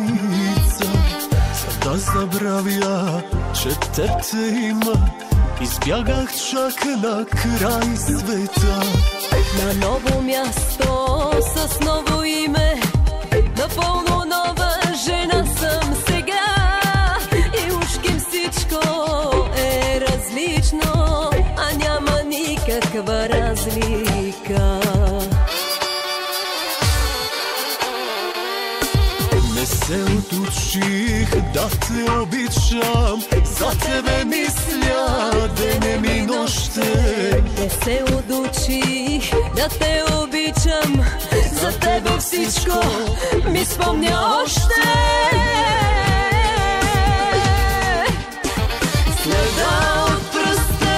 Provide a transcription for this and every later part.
granica. За да забравя, че теб те има, избягах чак на край света. На ново място с ново име, напълно нова жена съм сега. И ушким всичко е различно, а няма никаква разлика. Не се отучих да те обичам, за тебе мисля денем и нощем. Не се отучих да те обичам, за тебе всичко ми спомня още. Следа от пръста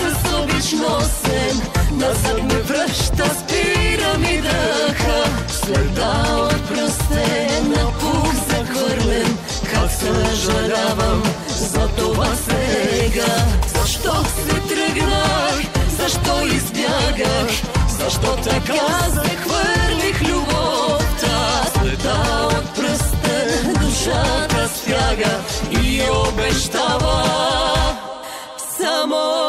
с обич носен, назад ме връща, спира ми дъха. Следа от пръстен, на пух захвърлен, как съжалявам за това сега. Защо се тръгнах, защо избягах, защо така захвърлих любовта. Следа от пръстен, душата стяга и обещава само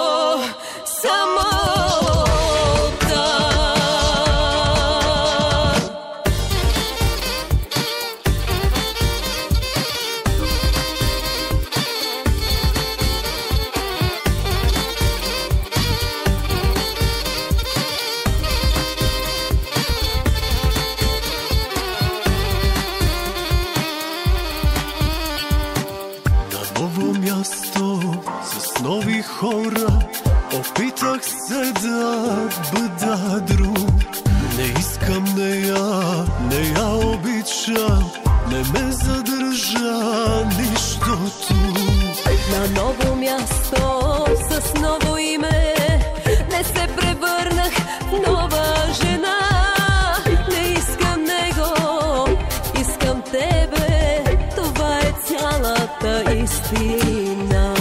с нови хора, опитах се да бъда друг. Не искам не я обичам, не ме задържа нищото. На ново място с ново име, не се превърнах в нова жена. Не искам него, искам тебе, това е цялата истина.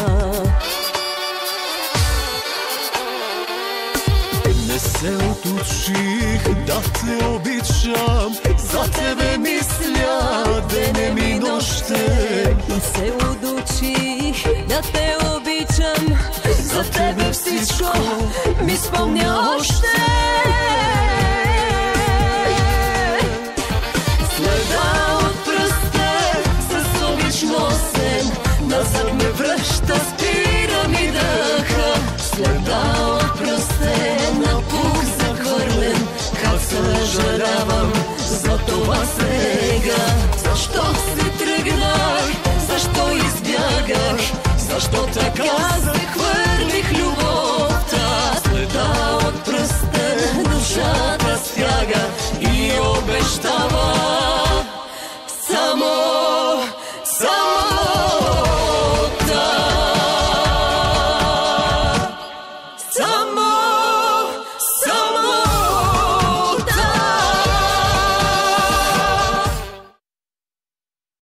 Не се отучих да те обичам, за тебе мисля денем и нощем. Не се отучих да те обичам, за тебе всичко ми спомня още. Следа от пръста с обич носен, назад ме връща, спира ми дъха. Следа от пръстен, на пух захвърлен, как съжалявам за това сега. Защо се тръгнах, защо избягах, защо така захвърлих любовта. Следа от пръстен, душата стяга и обещава само